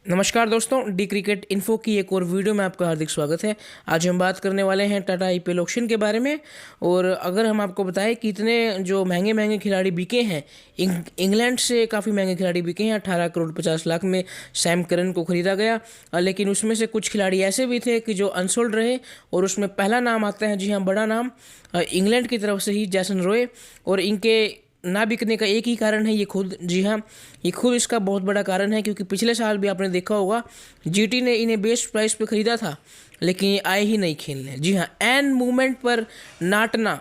नमस्कार दोस्तों, D cricket info की एक और वीडियो में आपका हार्दिक स्वागत है। आज हम बात करने वाले हैं टाटा आईपीएल ऑक्शन के बारे में। और अगर हम आपको बताएं कि इतने जो महंगे महंगे खिलाड़ी बिके हैं, इंग्लैंड से काफ़ी महंगे खिलाड़ी बिके हैं। 18 करोड़ 50 लाख में सैम करन को खरीदा गया। लेकिन उसमें से कुछ खिलाड़ी ऐसे भी थे कि जो अनसोल्ड रहे, और उसमें पहला नाम आता है, जी हाँ, बड़ा नाम, इंग्लैंड की तरफ से ही जेसन रॉय। और इनके ना बिकने का एक ही कारण है, ये खुद, जी हाँ, ये खुद इसका बहुत बड़ा कारण है। क्योंकि पिछले साल भी आपने देखा होगा, जीटी ने इन्हें बेस्ट प्राइस पे ख़रीदा था, लेकिन ये आए ही नहीं खेलने। जी हाँ, एन मूवमेंट पर नाटना,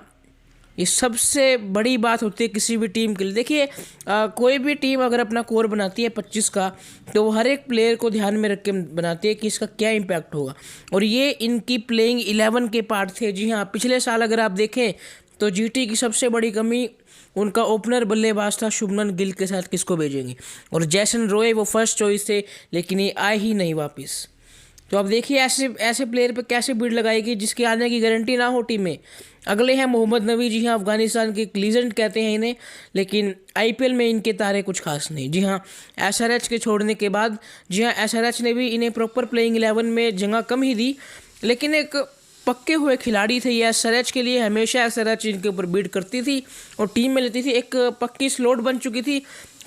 ये सबसे बड़ी बात होती है किसी भी टीम के लिए। देखिए, कोई भी टीम अगर अपना कोर बनाती है 25 का, तो वो हर एक प्लेयर को ध्यान में रख के बनाती है कि इसका क्या इम्पैक्ट होगा। और ये इनकी प्लेइंग 11 के पार्ट थे। जी हाँ, पिछले साल अगर आप देखें तो जीटी की सबसे बड़ी कमी उनका ओपनर बल्लेबाज था। शुभमन गिल के साथ किसको भेजेंगे? और जेसन रॉय वो फर्स्ट चॉइस थे, लेकिन ये आए ही नहीं वापस। तो अब देखिए, ऐसे ऐसे प्लेयर पे कैसे बिड लगाएगी जिसके आने की गारंटी ना हो टीम में। अगले हैं मोहम्मद नबी। जी हाँ, अफगानिस्तान के लीजेंड कहते हैं इन्हें, लेकिन आईपीएल में इनके तारे कुछ खास नहीं। जी हाँ, एसआरएच के छोड़ने के बाद, जी हाँ, एसआरएच ने भी इन्हें प्रॉपर प्लेइंग 11 में जगह कम ही दी, लेकिन एक पक्के हुए खिलाड़ी थे ये एसआरएच के लिए। हमेशा एसआरएच इनके ऊपर बीट करती थी और टीम में लेती थी। एक पक्की स्लॉट बन चुकी थी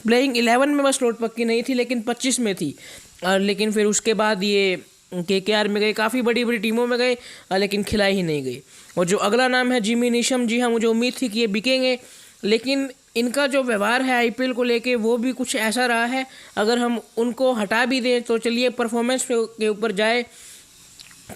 प्लेइंग 11 में, बस स्लॉट पक्की नहीं थी, लेकिन 25 में थी। लेकिन फिर उसके बाद ये केकेआर में गए, काफ़ी बड़ी बड़ी टीमों में गए, लेकिन खिलाई ही नहीं गई। और जो अगला नाम है जिमी नीशम, जी हाँ, मुझे उम्मीद थी कि ये बिकेंगे, लेकिन इनका जो व्यवहार है आईपीएल को लेके वो भी कुछ ऐसा रहा है। अगर हम उनको हटा भी दें तो चलिए, परफॉर्मेंस के ऊपर जाए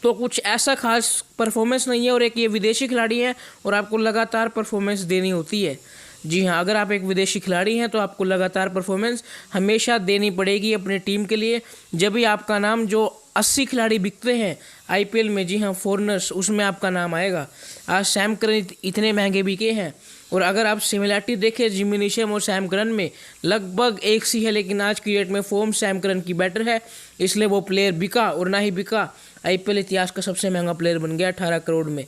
तो कुछ ऐसा खास परफॉर्मेंस नहीं है। और एक ये विदेशी खिलाड़ी हैं और आपको लगातार परफॉर्मेंस देनी होती है। जी हाँ, अगर आप एक विदेशी खिलाड़ी हैं तो आपको लगातार परफॉर्मेंस हमेशा देनी पड़ेगी अपनी टीम के लिए। जब भी आपका नाम, जो 80 खिलाड़ी बिकते हैं आईपीएल में, जी हाँ, फॉरनर्स, उसमें आपका नाम आएगा। आज सैम करन इतने महंगे बिके हैं, और अगर आप सिमिलैरिटी देखें जिमी नीशम और सैम करन में, लगभग एक सी है, लेकिन आज की डेट में फॉर्म सैम करन की बेटर है, इसलिए वो प्लेयर बिका। और ना ही बिका, आईपीएल इतिहास का सबसे महंगा प्लेयर बन गया 18 करोड़ में।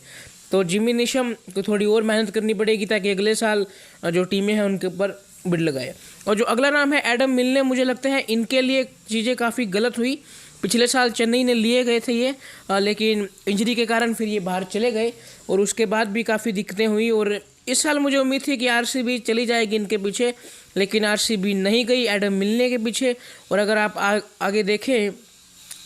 तो जिमी नीशम को थोड़ी और मेहनत करनी पड़ेगी ताकि अगले साल जो टीमें हैं उनके ऊपर बिड लगाए। और जो अगला नाम है एडम मिलने, मुझे लगता है इनके लिए चीज़ें काफ़ी गलत हुई। पिछले साल चेन्नई ने लिए गए थे ये, लेकिन इंजरी के कारण फिर ये बाहर चले गए, और उसके बाद भी काफ़ी दिक्कतें हुई। और इस साल मुझे उम्मीद थी कि आरसीबी चली जाएगी इनके पीछे, लेकिन आरसीबी नहीं गई एडम मिलने के पीछे। और अगर आप आगे देखें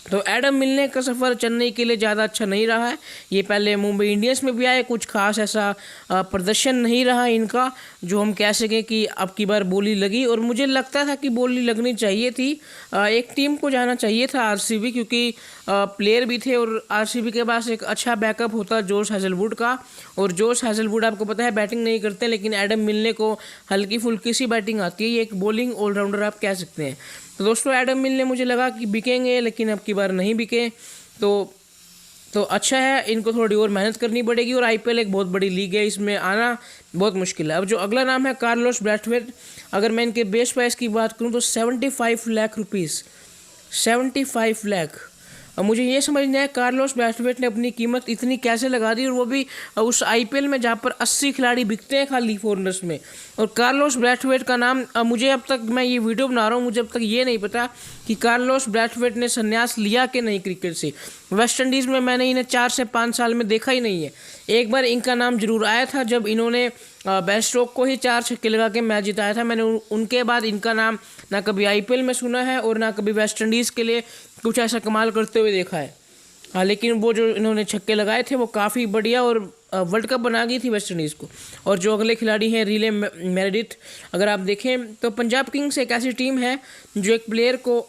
तो एडम मिलने का सफ़र चेन्नई के लिए ज़्यादा अच्छा नहीं रहा है। ये पहले मुंबई इंडियंस में भी आए, कुछ खास ऐसा प्रदर्शन नहीं रहा इनका जो हम कह सकें कि अब की बार बोली लगी। और मुझे लगता था कि बोली लगनी चाहिए थी, एक टीम को जाना चाहिए था आरसीबी, क्योंकि प्लेयर भी थे और आरसीबी के पास एक अच्छा बैकअप होता जोश हैजलवुड का। और जोश हैजलवुड आपको पता है बैटिंग नहीं करते, लेकिन एडम मिलने को हल्की फुल्की सी बैटिंग आती है। ये एक बॉलिंग ऑलराउंडर आप कह सकते हैं। तो दोस्तों, एडम मिलने मुझे लगा कि बिकेंगे, लेकिन अब की बार नहीं बिके। तो अच्छा है, इनको थोड़ी और मेहनत करनी पड़ेगी। और आईपीएल एक बहुत बड़ी लीग है, इसमें आना बहुत मुश्किल है। अब जो अगला नाम है कार्लोस ब्रैथवेट, अगर मैं इनके बेस प्राइस की बात करूं तो 75 लाख रुपीज़, 75 लाख। अब मुझे ये समझ नहीं आया कार्लोस ब्रैथवेट ने अपनी कीमत इतनी कैसे लगा दी, और वो भी उस आईपीएल में जहाँ पर 80 खिलाड़ी बिकते हैं खाली फॉरनर्स में। और कार्लोस ब्रैथवेट का नाम, मुझे अब तक, मैं ये वीडियो बना रहा हूँ, मुझे अब तक ये नहीं पता कि कार्लोस ब्रैथवेट ने संन्यास लिया कि नहीं क्रिकेट से। वेस्ट इंडीज़ में मैंने इन्हें 4 से 5 साल में देखा ही नहीं है। एक बार इनका नाम जरूर आया था जब इन्होंने बेन स्टोक को ही 4 छक्के लगा के मैच जिताया था। मैंने उनके बाद इनका नाम ना कभी आईपीएल में सुना है और ना कभी वेस्ट इंडीज़ के लिए कुछ ऐसा कमाल करते हुए देखा है। हाँ, लेकिन वो जो इन्होंने छक्के लगाए थे वो काफ़ी बढ़िया, और वर्ल्ड कप बना गई थी वेस्ट इंडीज़ को। और जो अगले खिलाड़ी हैं रिले मेरेडिथ, अगर आप देखें तो पंजाब किंग्स एक ऐसी टीम है जो एक प्लेयर को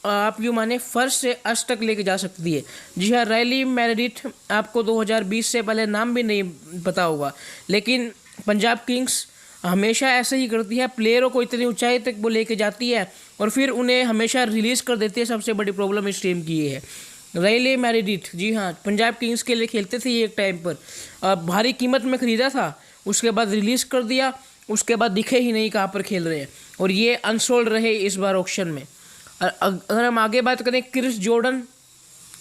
आप यूँ माने फर्स्ट से अष्ट तक लेके जा सकती है। जी हाँ, रिले मेरेडिथ आपको 2020 से पहले नाम भी नहीं पता होगा, लेकिन पंजाब किंग्स हमेशा ऐसे ही करती है, प्लेयरों को इतनी ऊंचाई तक वो लेके जाती है और फिर उन्हें हमेशा रिलीज़ कर देती है। सबसे बड़ी प्रॉब्लम इस टीम की ये है। रिले मेरेडिथ, जी हाँ, पंजाब किंग्स के लिए खेलते थे ये एक टाइम पर, भारी कीमत में ख़रीदा था, उसके बाद रिलीज़ कर दिया, उसके बाद दिखे ही नहीं कहाँ पर खेल रहे हैं, और ये अनसोल्ड रहे इस बार ऑक्शन में। अगर हम आगे बात करें क्रिस जॉर्डन,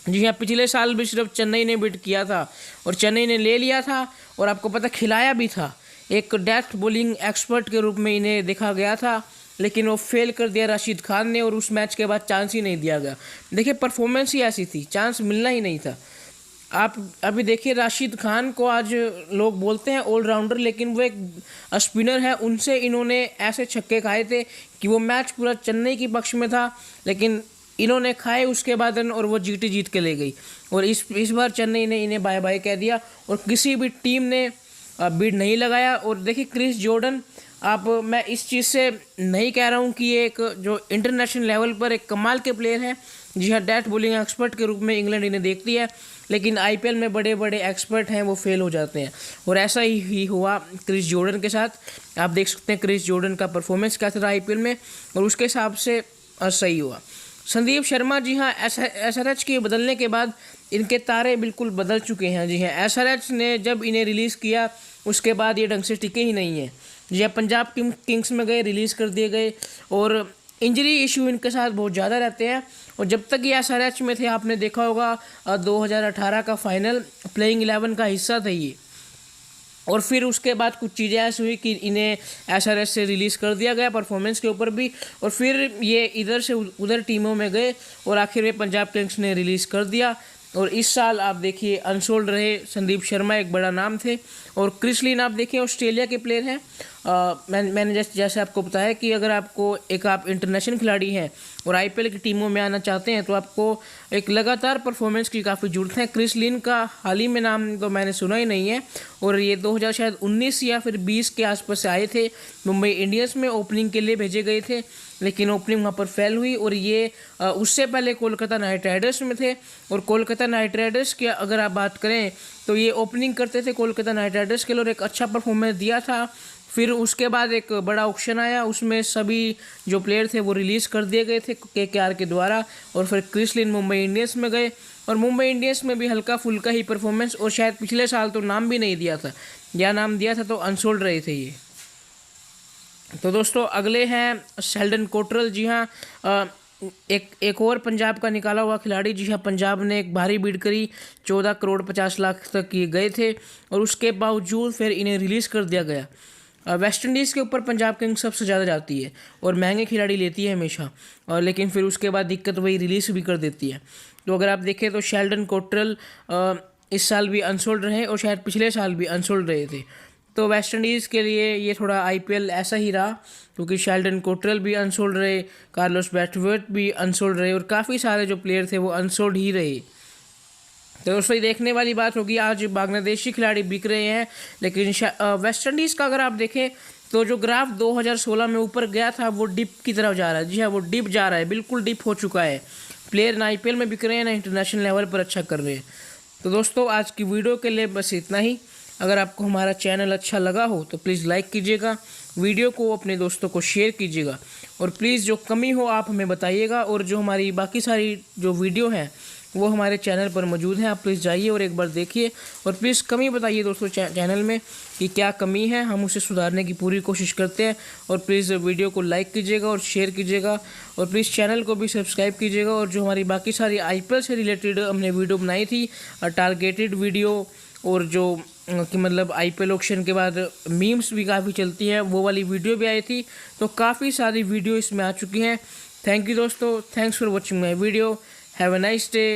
जी हाँ, पिछले साल भी सिर्फ चेन्नई ने बिड किया था और चेन्नई ने ले लिया था, और आपको पता खिलाया भी था। एक डेथ बॉलिंग एक्सपर्ट के रूप में इन्हें देखा गया था, लेकिन वो फेल कर दिया राशिद खान ने और उस मैच के बाद चांस ही नहीं दिया गया। देखिए परफॉर्मेंस ही ऐसी थी, चांस मिलना ही नहीं था। आप अभी देखिए राशिद खान को आज लोग बोलते हैं ऑलराउंडर, लेकिन वो एक स्पिनर है। उनसे इन्होंने ऐसे छक्के खाए थे कि वो मैच पूरा चेन्नई के पक्ष में था, लेकिन इन्होंने खाए उसके बाद और वो जीत के ले गई। और इस बार चेन्नई ने इन्हें बाय बाय कह दिया और किसी भी टीम ने बिड नहीं लगाया। और देखिए क्रिस जॉर्डन, मैं इस चीज़ से नहीं कह रहा हूँ कि ये एक जो इंटरनेशनल लेवल पर एक कमाल के प्लेयर हैं। जी हाँ, डेथ बॉलिंग एक्सपर्ट के रूप में इंग्लैंड इन्हें देखती है, लेकिन आईपीएल में बड़े बड़े एक्सपर्ट हैं वो फेल हो जाते हैं। और ऐसा ही हुआ क्रिस जॉर्डन के साथ। आप देख सकते हैं क्रिस जॉर्डन का परफॉर्मेंस क्या था आईपीएल में, और उसके हिसाब से सही हुआ। संदीप शर्मा, जी हाँ, एसआरएच के बदलने के बाद इनके तारे बिल्कुल बदल चुके हैं। जी हाँ, एसआरएच ने जब इन्हें रिलीज़ किया उसके बाद ये ढंग से टिके ही नहीं है। जी हाँ, पंजाब किंग्स में गए, रिलीज़ कर दिए गए, और इंजरी इशू इनके साथ बहुत ज़्यादा रहते हैं। और जब तक ये एसआरएच में थे, आपने देखा होगा 2018 का फाइनल प्लेइंग 11 का हिस्सा थे ये। और फिर उसके बाद कुछ चीज़ें ऐसी हुई कि इन्हें एसआरएच से रिलीज़ कर दिया गया परफॉर्मेंस के ऊपर भी, और फिर ये इधर से उधर टीमों में गए और आखिर में पंजाब किंग्स ने रिलीज़ कर दिया। और इस साल आप देखिए अनसोल्ड रहे। संदीप शर्मा एक बड़ा नाम थे, और क्रिस लिन आप देखिए ऑस्ट्रेलिया के प्लेयर हैं। मैंने जैसे आपको बताया कि अगर आप इंटरनेशनल खिलाड़ी हैं और आईपीएल की टीमों में आना चाहते हैं तो आपको एक लगातार परफॉर्मेंस की काफ़ी ज़रूरत है। क्रिस लिन का हाल ही में नाम तो मैंने सुना ही नहीं है, और ये 2019 या फिर 20 के आसपास से आए थे। मुंबई इंडियंस में ओपनिंग के लिए भेजे गए थे, लेकिन ओपनिंग वहाँ पर फेल हुई। और ये उससे पहले कोलकाता नाइट राइडर्स में थे, और कोलकाता नाइट राइडर्स की अगर आप बात करें तो ये ओपनिंग करते थे कोलकाता नाइट राइडर्स के लिए, और एक अच्छा परफॉर्मेंस दिया था। फिर उसके बाद एक बड़ा ऑक्शन आया, उसमें सभी जो प्लेयर थे वो रिलीज़ कर दिए गए थे केकेआर के द्वारा, और फिर क्रिस लिन मुंबई इंडियंस में गए, और मुंबई इंडियंस में भी हल्का फुल्का ही परफॉर्मेंस, और शायद पिछले साल तो नाम भी नहीं दिया था, या नाम दिया था तो अनसोल्ड रहे थे ये। तो दोस्तों अगले हैं शेल्डन कोटरल। जी हाँ, एक और पंजाब का निकाला हुआ खिलाड़ी। जी हाँ, पंजाब ने एक भारी बिड करी, 14 करोड़ 50 लाख तक ये गए थे, और उसके बावजूद फिर इन्हें रिलीज़ कर दिया गया। वेस्ट इंडीज़ के ऊपर पंजाब किंग्स सबसे ज़्यादा जाती है और महंगे खिलाड़ी लेती है हमेशा, और लेकिन फिर उसके बाद दिक्कत वही रिलीज़ भी कर देती है। तो अगर आप देखें तो शेल्डन कोटरल इस साल भी अनसोल्ड रहे, और शायद पिछले साल भी अनसोल्ड रहे थे। तो वेस्ट इंडीज़ के लिए ये थोड़ा आईपीएल ऐसा ही रहा, क्योंकि शेल्डन कोटरल भी अनसोल्ड रहे, कार्लोस ब्रैथवेट भी अनसोल्ड रहे, और काफ़ी सारे जो प्लेयर थे वो अनसोल्ड ही रहे। तो दोस्तों देखने वाली बात होगी, आज बांग्लादेशी खिलाड़ी बिक रहे हैं, लेकिन वेस्ट इंडीज़ का अगर आप देखें तो जो ग्राफ 2016 में ऊपर गया था वो डिप की तरफ जा रहा है। जी हाँ, वो डिप जा रहा है, बिल्कुल डिप हो चुका है। प्लेयर ना आईपीएल में बिक रहे हैं, ना इंटरनेशनल लेवल पर अच्छा कर रहे हैं। तो दोस्तों आज की वीडियो के लिए बस इतना ही। अगर आपको हमारा चैनल अच्छा लगा हो तो प्लीज़ लाइक कीजिएगा, वीडियो को अपने दोस्तों को शेयर कीजिएगा, और प्लीज़ जो कमी हो आप हमें बताइएगा। और जो हमारी बाकी सारी जो वीडियो हैं वो हमारे चैनल पर मौजूद हैं, आप प्लीज़ जाइए और एक बार देखिए, और प्लीज़ कमी बताइए दोस्तों चैनल में कि क्या कमी है, हम उसे सुधारने की पूरी कोशिश करते हैं। और प्लीज़ वीडियो को लाइक कीजिएगा और शेयर कीजिएगा, और प्लीज़ चैनल को भी सब्सक्राइब कीजिएगा। और जो हमारी बाकी सारी आईपीएल से रिलेटेड हमने वीडियो बनाई थी, टारगेटेड वीडियो, और जो कि मतलब आईपीएल ऑक्शन के बाद मीम्स भी काफ़ी चलती हैं, वो वाली वीडियो भी आई थी। तो काफ़ी सारी वीडियो इसमें आ चुकी हैं। थैंक यू दोस्तों, thanks for watching my video, have a nice day.